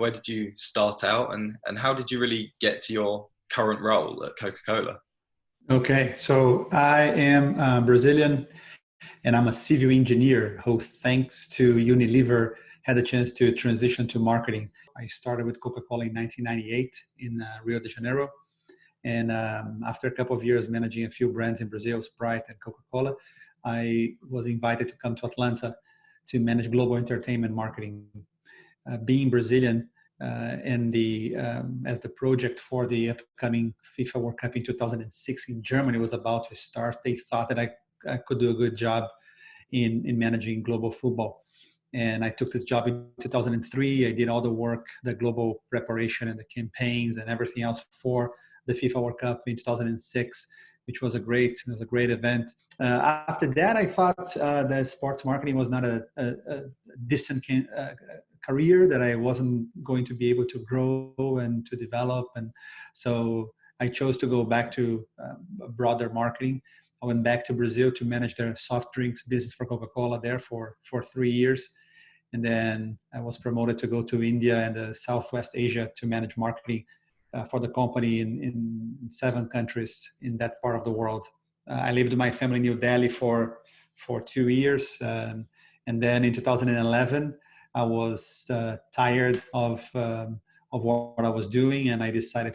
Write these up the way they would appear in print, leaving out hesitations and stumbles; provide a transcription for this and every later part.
Where did you start out, and how did you really get to your current role at Coca-Cola? Okay, so I am Brazilian and I'm a civil engineer who, thanks to Unilever, had a chance to transition to marketing. I started with Coca-Cola in 1998 in Rio de Janeiro. And after a couple of years managing a few brands in Brazil, Sprite and Coca-Cola, I was invited to come to Atlanta to manage global entertainment marketing. Being Brazilian, and as the project for the upcoming FIFA World Cup in 2006 in Germany was about to start, they thought that I could do a good job in managing global football. And I took this job in 2003. I did all the work, the global preparation and the campaigns and everything else for the FIFA World Cup in 2006, which was a great event. After that, I thought that sports marketing was not a distant career that I wasn't going to be able to grow and to develop. And so I chose to go back to broader marketing. I went back to Brazil to manage their soft drinks business for Coca-Cola there for 3 years. And then I was promoted to go to India and Southwest Asia to manage marketing for the company in 7 countries in that part of the world. I lived with my family in New Delhi for 2 years. And then in 2011, I was tired of what I was doing, and I decided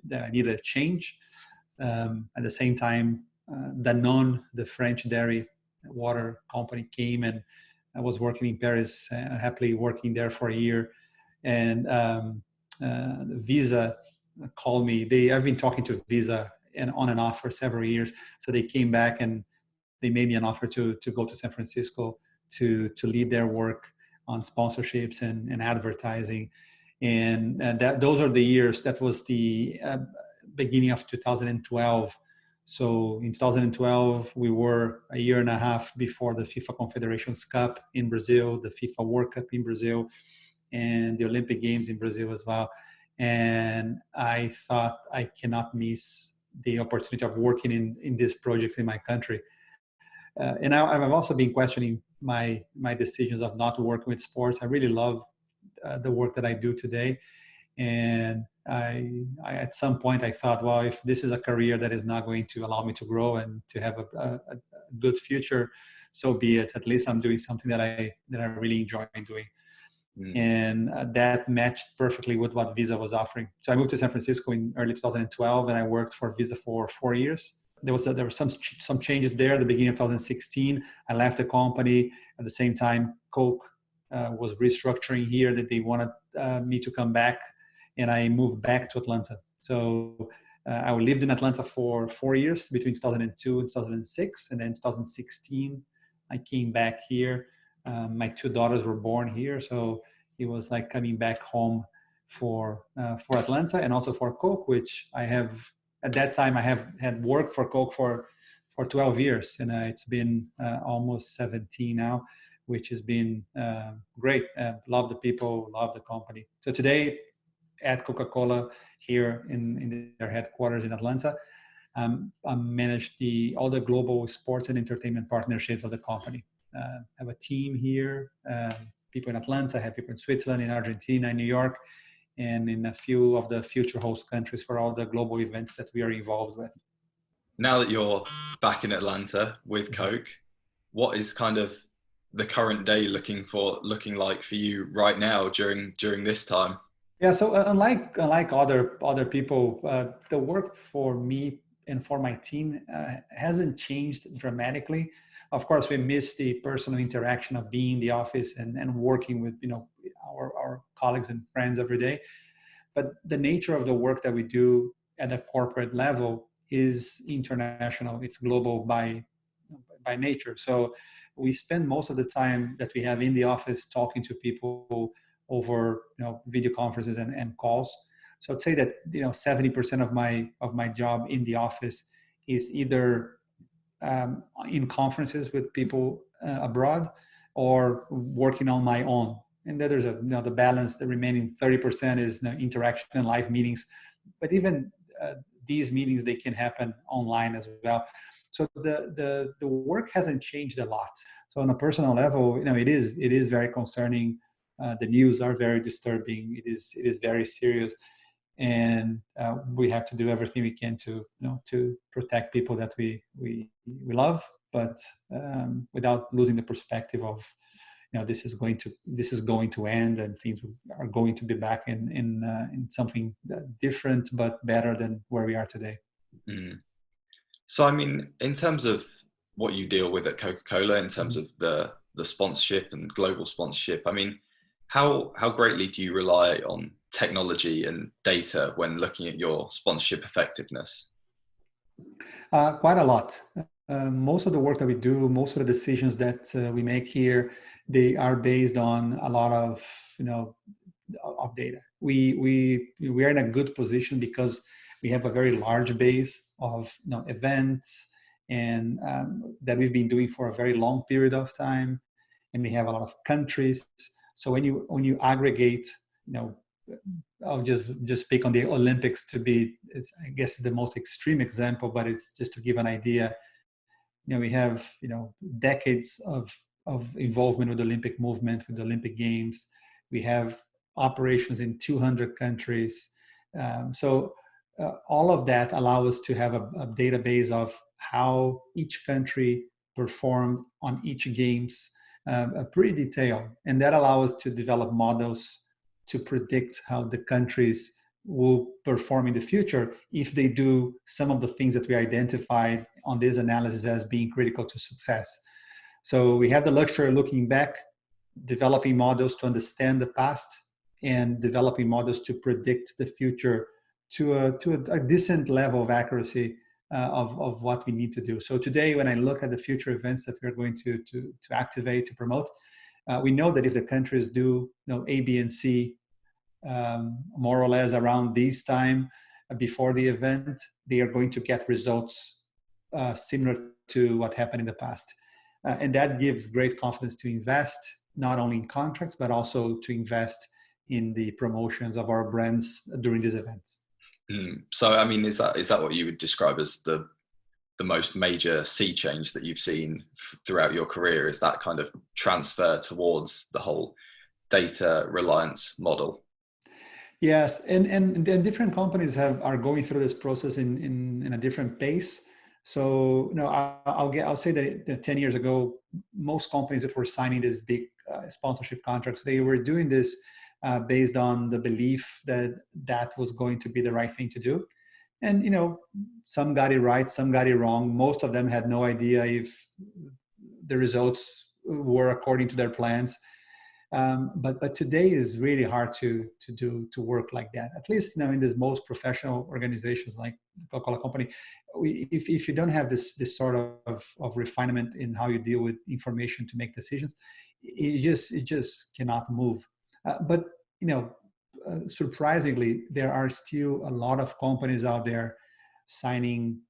that I needed a change. At the same time, Danone, the French dairy water company, came, and I was working in Paris, happily working there for a year. And Visa called me. I've been talking to Visa and on and off for several years. So they came back and they made me an offer to go to San Francisco to lead their work on sponsorships and advertising. And those are the years. That was the beginning of 2012. So in 2012, we were a year and a half before the FIFA Confederations Cup in Brazil, the FIFA World Cup in Brazil, and the Olympic Games in Brazil as well. And I thought I cannot miss the opportunity of working in these projects in my country. And I've also been questioning my decisions of not working with sports. I really love the work that I do today. And I at some point I thought, well, if this is a career that is not going to allow me to grow and to have a good future, so be it. At least I'm doing something that I really enjoy doing. And that matched perfectly with what Visa was offering. So I moved to San Francisco in early 2012, and I worked for Visa for 4 years. There were some changes there at the beginning of 2016. I left the company. At the same time, Coke was restructuring here, that they wanted me to come back, and I moved back to Atlanta. So I lived in Atlanta for 4 years, between 2002 and 2006, and then 2016 I came back here. My 2 daughters were born here, so it was like coming back home for Atlanta, and also for Coke, which I have. At that time, I had worked for Coke for 12 years, and it's been almost 17 now, which has been great. Love the people, love the company. So today at Coca-Cola here in their headquarters in Atlanta, I manage all the global sports and entertainment partnerships of the company. I have a team here, people in Atlanta, I have people in Switzerland, in Argentina, in New York, and in a few of the future host countries for all the global events that we are involved with. Now that you're back in Atlanta with Coke, what is kind of the current day looking like for you right now during this time? Yeah, so unlike other people, the work for me and for my team hasn't changed dramatically. Of course, we miss the personal interaction of being in the office and working with our colleagues and friends every day. But the nature of the work that we do at a corporate level is international. It's global by nature. So we spend most of the time that we have in the office talking to people over video conferences and calls. So I'd say that 70% of my job in the office is either in conferences with people abroad or working on my own. And then there's the balance. The remaining 30% is interaction and live meetings. But even these meetings, they can happen online as well. So the work hasn't changed a lot. So on a personal level, it is very concerning The news are very disturbing. It is very serious, and we have to do everything we can to to protect people that we love, but without losing the perspective of this is going to end, and things are going to be back in something different but better than where we are today. Mm. So, I mean, in terms of what you deal with at Coca-Cola, in terms Mhm. of the sponsorship and global sponsorship, I mean, how greatly do you rely on technology and data when looking at your sponsorship effectiveness? Quite a lot. Most of the work that we do, most of the decisions that we make here, they are based on a lot of of data. We are in a good position because we have a very large base of events and that we've been doing for a very long period of time, and we have a lot of countries. So when you aggregate, you know, I'll just speak on the Olympics to be, I guess, the most extreme example, but it's just to give an idea. We have decades of involvement with the Olympic movement, with the Olympic Games. We have operations in 200 countries. So all of that allow us to have a database of how each country performed on each games, pretty detailed, and that allows us to develop models to predict how the countries will perform in the future if they do some of the things that we identified on this analysis as being critical to success. So we have the luxury of looking back, developing models to understand the past, and developing models to predict the future to a decent level of accuracy of what we need to do. So today, when I look at the future events that we're going to activate, to promote, we know that if the countries do A, B, and C more or less around this time before the event, they are going to get results similar to what happened in the past. And that gives great confidence to invest, not only in contracts, but also to invest in the promotions of our brands during these events. Mm. So, I mean, is that what you would describe as the most major sea change that you've seen throughout your career? Is that kind of transfer towards the whole data reliance model? Yes, and different companies are going through this process in a different pace. So I'll say that 10 years ago, most companies that were signing these big sponsorship contracts, they were doing this based on the belief that that was going to be the right thing to do. And some got it right, some got it wrong. Most of them had no idea if the results were according to their plans. But today is really hard to work like that. At least in these most professional organizations like Coca-Cola Company, if you don't have this sort of refinement in how you deal with information to make decisions, it just cannot move. But surprisingly, there are still a lot of companies out there signing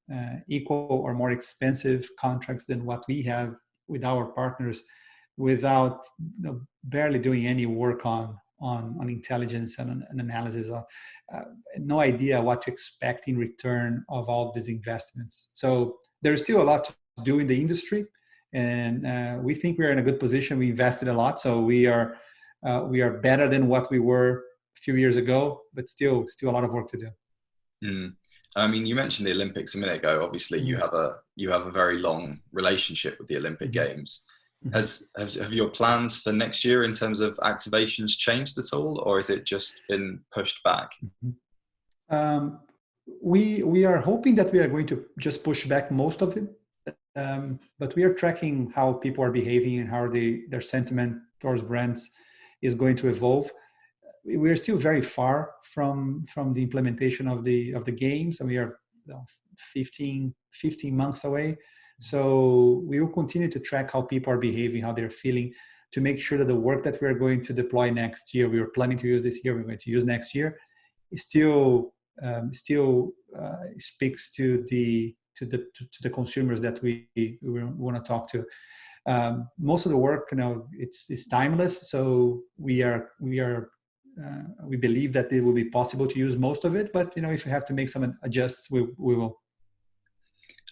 equal or more expensive contracts than what we have with our partners, without barely doing any work on intelligence and analysis of no idea what to expect in return of all these investments. So there's still a lot to do in the industry, and we think we're in a good position. We invested a lot, so we are better than what we were a few years ago, but still a lot of work to do. Mm. I mean, you mentioned the Olympics a minute ago. Obviously, Mm-hmm. you have a very long relationship with the Olympic Mm-hmm. Games. Have your plans for next year in terms of activations changed at all, or has it just been pushed back? Mm-hmm. Um, we are hoping that we are going to just push back most of it, but we are tracking how people are behaving and how their sentiment towards brands is going to evolve. We are still very far from the implementation of the games, and we are 15 months away. So we will continue to track how people are behaving, how they're feeling, to make sure that the work that we're going to deploy next year, we were planning to use this year, we're going to use next year, is still speaks to the consumers that we want to talk to. Most of the work, it's timeless. So we believe that it will be possible to use most of it, but if we have to make some adjusts, we will.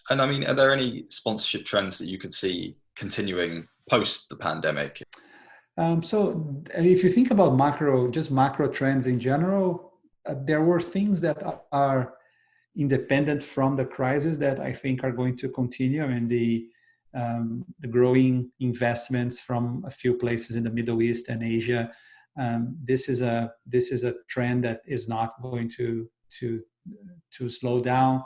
And I mean, are there any sponsorship trends that you could see continuing post the pandemic? So if you think about just macro trends in general, there were things that are independent from the crisis that I think are going to continue. I mean, the growing investments from a few places in the Middle East and Asia. This is a trend that is not going to slow down.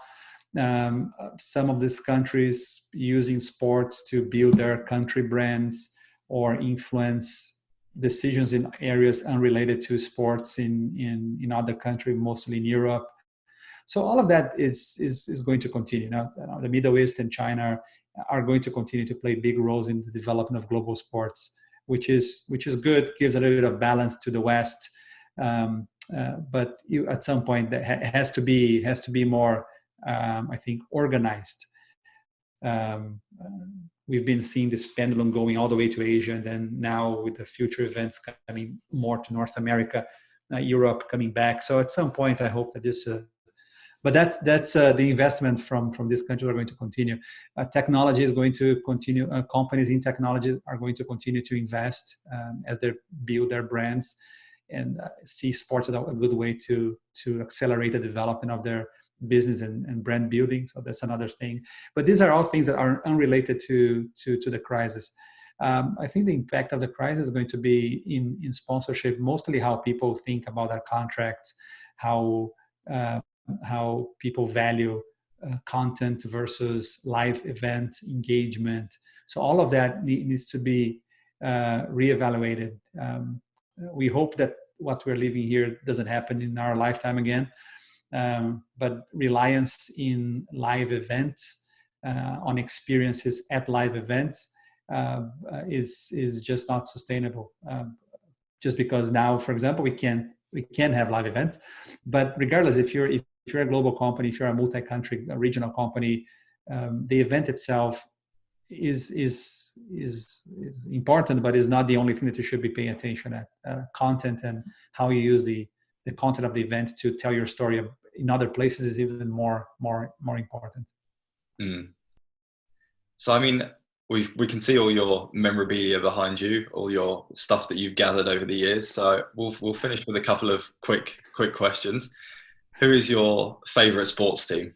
Some of these countries using sports to build their country brands or influence decisions in areas unrelated to sports in other countries, mostly in Europe. So all of that is going to continue. Now, the Middle East and China are going to continue to play big roles in the development of global sports, which is good, gives a little bit of balance to the West. But at some point, that has to be more, I think, organized. We've been seeing this pendulum going all the way to Asia, and then now with the future events coming more to North America, Europe coming back. So at some point, I hope that this. But that's the investment from these countries are going to continue. Technology is going to continue. Companies in technology are going to continue to invest as they build their brands, and see sports as a good way to accelerate the development of their business and brand building. So that's another thing. But these are all things that are unrelated to the crisis. I think the impact of the crisis is going to be in sponsorship, mostly how people think about their contracts, how people value content versus live event engagement. So all of that needs to be reevaluated. We hope that what we're living here doesn't happen in our lifetime again. But reliance in live events, on experiences at live events, is just not sustainable. Just because now, for example, we can have live events, but regardless, if you're a global company, if you're a multi-country, a regional company, the event itself is important, but is not the only thing that you should be paying attention at. Content and how you use the content of the event to tell your story in other places is even more important. So I mean, we can see all your memorabilia behind you, all your stuff that you've gathered over the years. So we'll finish with a couple of quick questions. Who is your favorite sports team?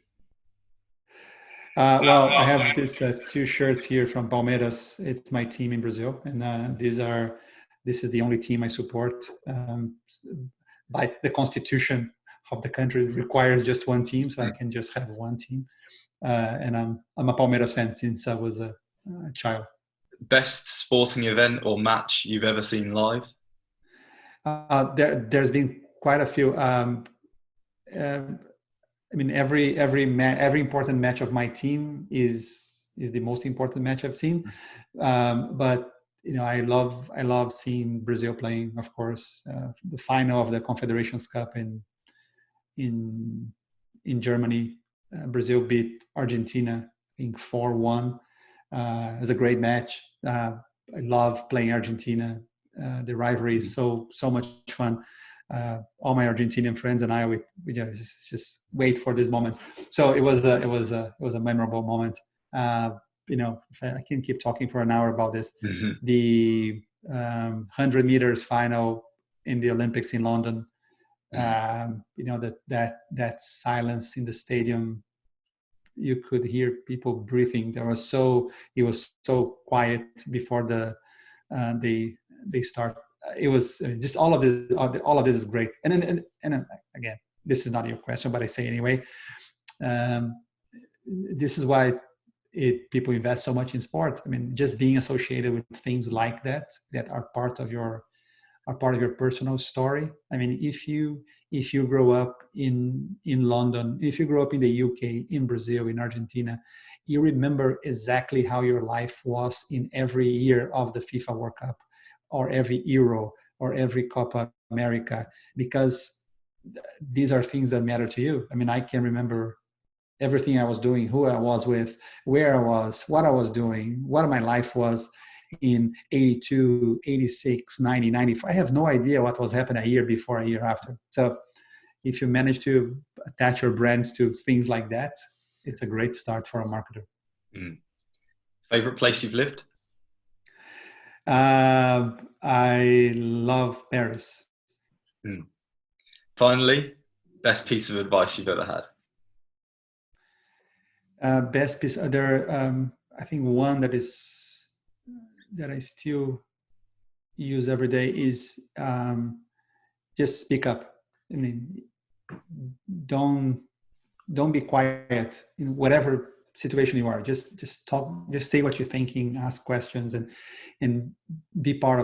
Well, I have these two shirts here from Palmeiras. It's my team in Brazil, and this is the only team I support. By the constitution of the country, it requires just one team, so I can just have one team. And I'm a Palmeiras fan since I was a child. Best sporting event or match you've ever seen live? There's been quite a few. I mean, every important match of my team is the most important match I've seen. But I love seeing Brazil playing. Of course, the final of the Confederations Cup in Germany, Brazil beat Argentina, I think 4-1. It was a great match. I love playing Argentina. The rivalry is so much fun. All my Argentinian friends and I, we just wait for these moments. So it was a memorable moment. I can keep talking for an hour about this. Mm-hmm. The 100 meters final in the Olympics in London. Mm-hmm. That silence in the stadium. You could hear people breathing. It was so quiet before they start. It was just all of this is great. And again, this is not your question, but I say anyway. This is why people invest so much in sport. I mean, just being associated with things like that are part of your personal story. I mean, if you grow up in London, if you grow up in the UK, in Brazil, in Argentina, you remember exactly how your life was in every year of the FIFA World Cup, or every Euro, or every Copa America, because these are things that matter to you. I mean, I can remember everything I was doing, who I was with, where I was, what I was doing, what my life was in 82, 86, 90, 94. I have no idea what was happening a year before, a year after. So if you manage to attach your brands to things like that, it's a great start for a marketer. Favorite place you've lived? I love Paris. Mm. Finally, best piece of advice you've ever had? Best piece. I think one that I still use every day is just speak up. I mean, don't don't be quiet in whatever situation you are. Just talk. Just say what you're thinking. Ask questions and be part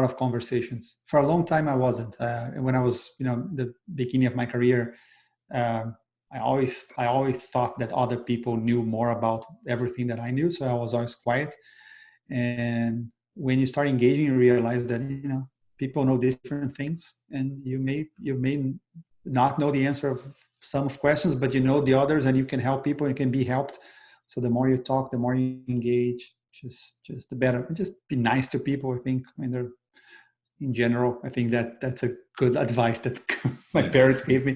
of conversations. For a long time, I wasn't. When I was the beginning of my career, um, I always thought that other people knew more about everything that I knew, so I was always quiet. And when you start engaging, you realize that people know different things, and you may not know the answer of some of questions, but you know the others, and you can help people. And you can be helped. So the more you talk, the more you engage. Just the better. And just be nice to people. I think when they're in general, I think that's a good advice that my Mm. parents gave me.